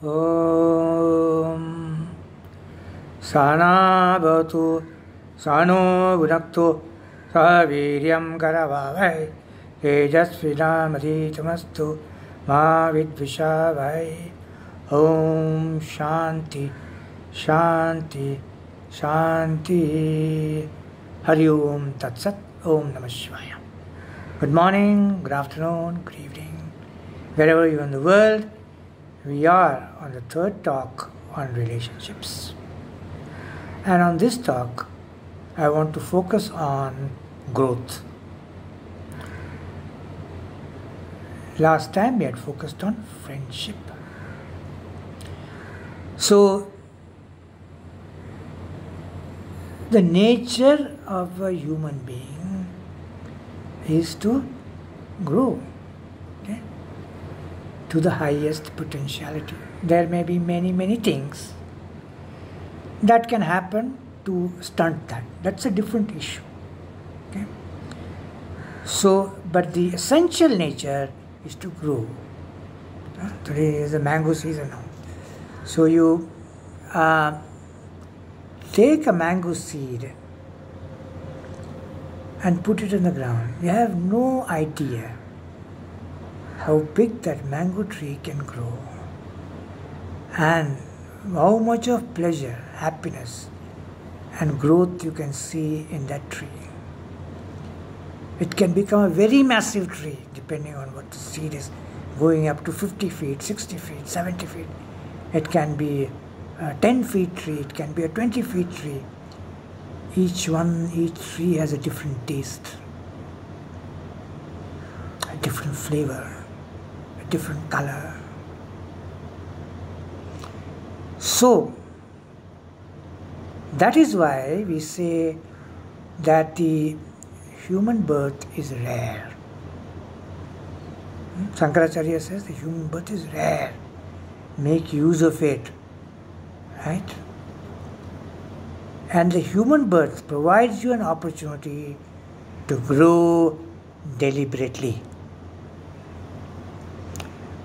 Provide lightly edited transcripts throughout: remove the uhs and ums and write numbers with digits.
ॐ सहना भवतु सहनो भुनक्तु सह वीर्यं करवावहै तेजस्विनामधीतमस्तु मा विद्विषावहै। ॐ शांति शांति शांति। हरि ओम तत्सत। ओम नमः शिवाय। Good morning, good afternoon, good evening. Wherever you are in the world, we are on the third talk on relationships. And on this talk, I want to focus on growth. Last time we had focused on friendship. So, the nature of a human being is to grow, okay, to the highest potentiality. There may be many things that can happen to stunt that. That's a different issue. Okay. So, but the essential nature is to grow. Today is the mango season now. So you take a mango seed and put it in the ground. You have no idea how big that mango tree can grow and how much of pleasure, happiness and growth you can see in that tree. It can become a very massive tree depending on what the seed is, going up to 50 feet, 60 feet, 70 feet. It can be a 10 feet tree, it can be a 20 feet tree. Each tree has a different taste, a different flavor, a different color. So, that is why we say that the human birth is rare. Shankaracharya says the human birth is rare. Make use of it, right? And the human birth provides you an opportunity to grow deliberately,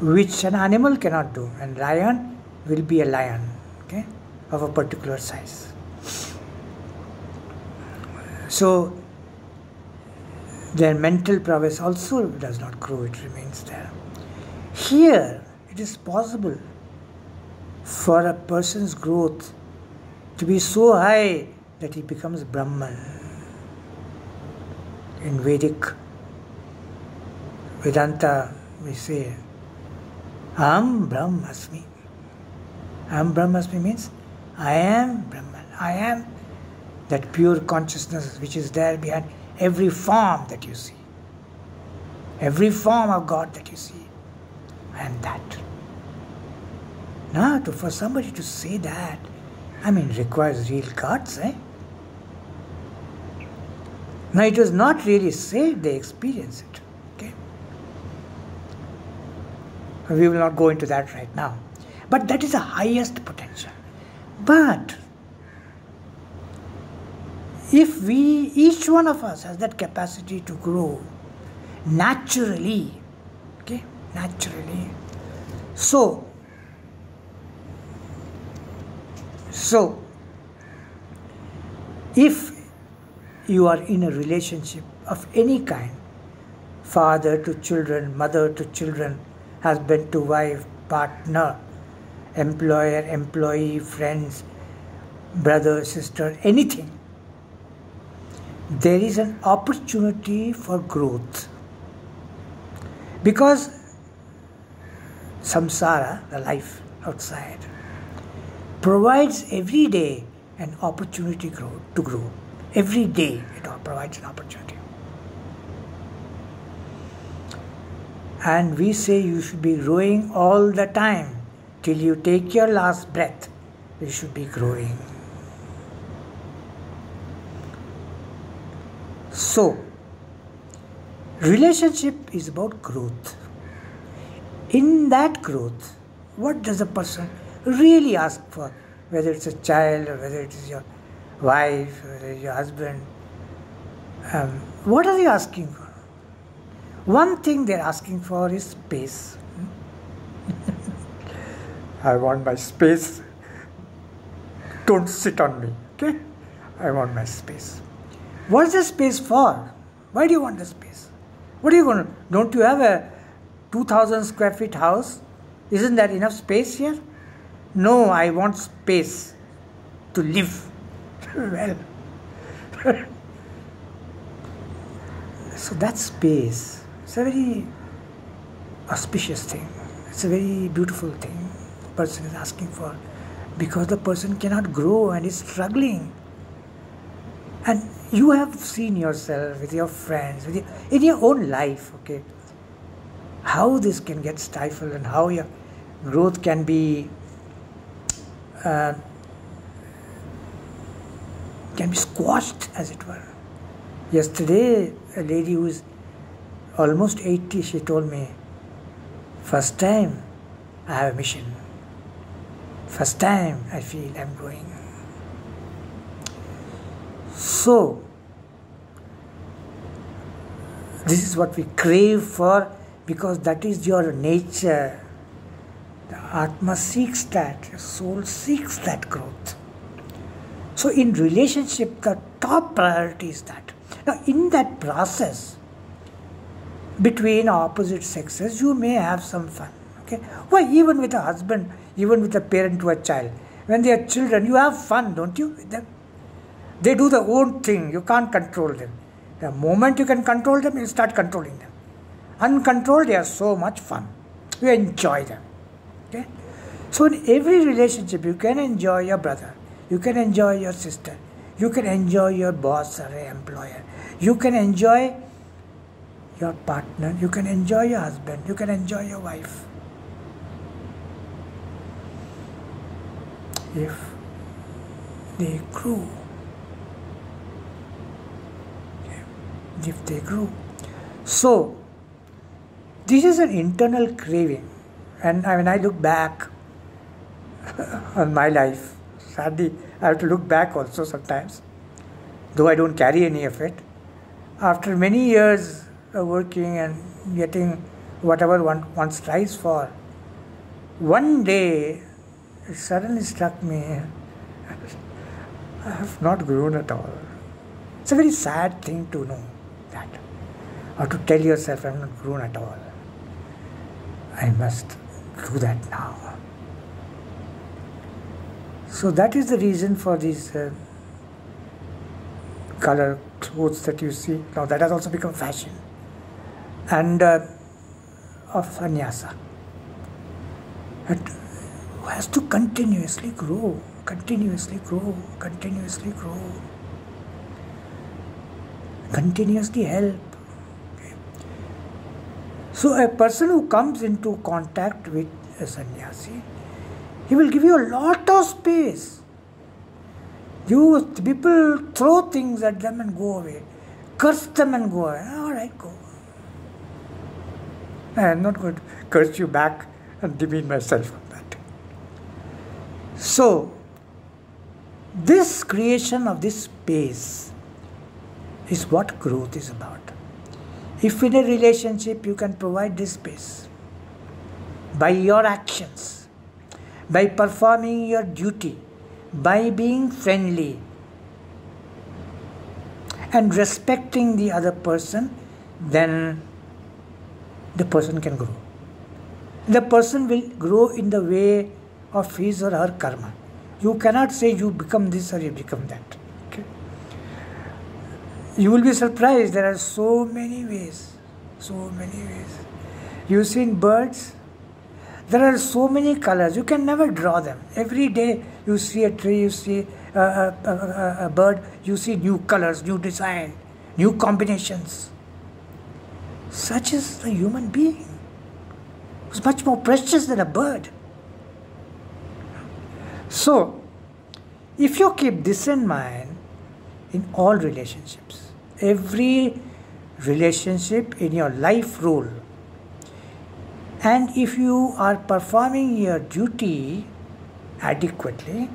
which an animal cannot do. And lion will be a lion, okay, of a particular size. So their mental prowess also does not grow, it remains there. Here, it is possible for a person's growth to be so high that he becomes Brahman. In Vedic Vedanta, we say, Aham Brahmasmi. Aham Brahmasmi means, I am Brahman. I am that pure consciousness which is there behind every form that you see. Every form of God that you see. I am that. Now, for somebody to say that, requires real guts, eh? Now, it was not really said, they experience it, okay? We will not go into that right now. But that is the highest potential. But if each one of us has that capacity to grow naturally, okay, naturally, so if you are in a relationship of any kind, father to children, mother to children, husband to wife, partner, employer, employee, friends, brother, sister, anything, there is an opportunity for growth. Because samsara, the life outside, provides every day an opportunity to grow. Every day it provides an opportunity. And we say you should be growing all the time. Till you take your last breath, you should be growing. So, relationship is about growth. In that growth, what does a person really ask for? Whether it's a child or whether it is your wife, or whether it's your husband. What are they asking for? One thing they're asking for is space. I want my space. Don't sit on me, okay? I want my space. What's the space for? Why do you want the space? What are you going to? Don't you have a 2,000 square feet house? Isn't that enough space here? No, I want space to live. Well, so that space, it's a very auspicious thing. It's a very beautiful thing the person is asking for, because the person cannot grow and is struggling. And you have seen yourself with your friends, in your own life, okay, how this can get stifled and how your growth can be squashed, as it were. Yesterday, a lady who is almost 80, she told me, first time I have a mission. First time I feel I'm growing. So, this is what we crave for, because that is your nature. The Atma seeks that, your soul seeks that growth. So in relationship, the top priority is that. Now in that process, between opposite sexes, you may have some fun. Okay? Why, even with a husband, even with a parent to a child, when they are children, you have fun, don't you, with them? They do their own thing, you can't control them. The moment you can control them, you start controlling them. Uncontrolled, they are so much fun. You enjoy them. Okay? So in every relationship, you can enjoy your brother, you can enjoy your sister, you can enjoy your boss or employer, you can enjoy your partner, you can enjoy your husband, you can enjoy your wife. If they grow. If they grow. So, this is an internal craving. And when I look back on my life, sadly, I have to look back also sometimes, though I don't carry any of it. After many years of working and getting whatever one strives for, one day it suddenly struck me, I have not grown at all. It's a very sad thing to know that, or to tell yourself, I have not grown at all. I must do that now. So that is the reason for these color clothes that you see. Now that has also become fashion. And of sannyasa. It has to continuously grow, continuously grow, continuously grow. Continuously help. Okay. So a person who comes into contact with a sannyasi, he will give you a lot of space. People throw things at them and go away. Curse them and go away. All right, go. I am not going to curse you back and demean myself on that. So, this creation of this space is what growth is about. If in a relationship you can provide this space by your actions, by performing your duty, by being friendly and respecting the other person, then the person can grow. The person will grow in the way of his or her karma. You cannot say you become this or you become that. Okay? You will be surprised, there are so many ways. So many ways. You've seen birds? There are so many colors, you can never draw them. Every day you see a tree, you see a bird, you see new colors, new design, new combinations. Such is the human being. It's much more precious than a bird. So, if you keep this in mind in all relationships, every relationship in your life role, and if you are performing your duty adequately,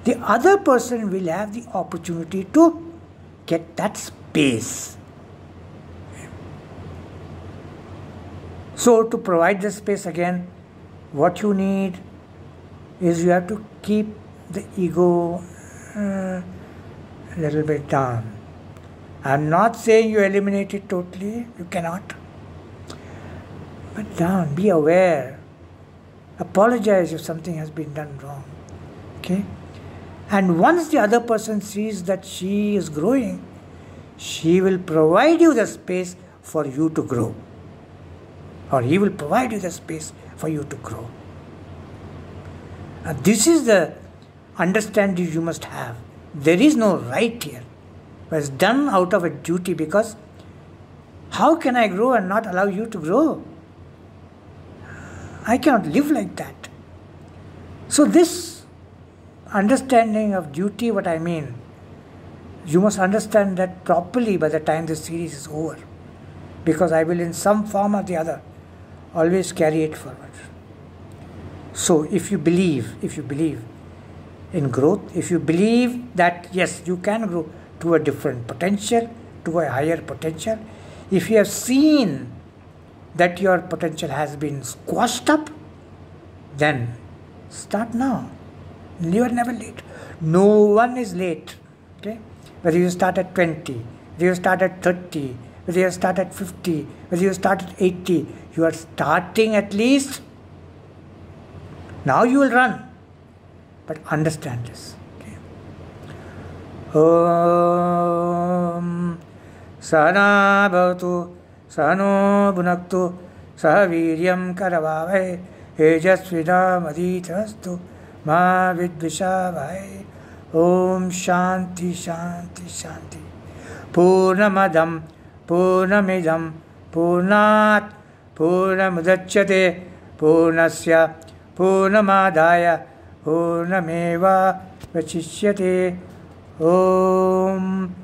the other person will have the opportunity to get that space. So to provide the space again, what you need is you have to keep the ego a little bit down. I'm not saying you eliminate it totally, you cannot. But down, be aware. Apologize if something has been done wrong. Okay? And once the other person sees that she is growing, she will provide you the space for you to grow. Or he will provide you the space for you to grow. Now, this is the understanding you must have. There is no right here. It's done out of a duty, because how can I grow and not allow you to grow? I cannot live like that. So this understanding of duty, what I mean, you must understand that properly by the time this series is over, because I will in some form or the other always carry it forward. So if you believe in growth, if you believe that yes, you can grow to a different potential, to a higher potential, if you have seen that your potential has been squashed up, then start now. You are never late. No one is late. Okay? Whether you start at 20, whether you start at 30, whether you start at 50, whether you start at 80, you are starting at least. Now you will run. But understand this. Okay? Om Sahana Bhavatu Sahano Bhunaktu Sahaviryam Karavavai Tejasvidhamadhitarastu Ma Vidvishavai. Om Shanti Shanti Shanti. Purnamadam Purnamidam Purnat Purnamudachyate Purnasya Purnamadaya Purnameva Vachishyate. Om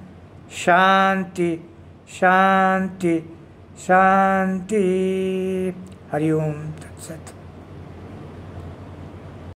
Shanti Shanti Shanti. Hari Om Tat Sat.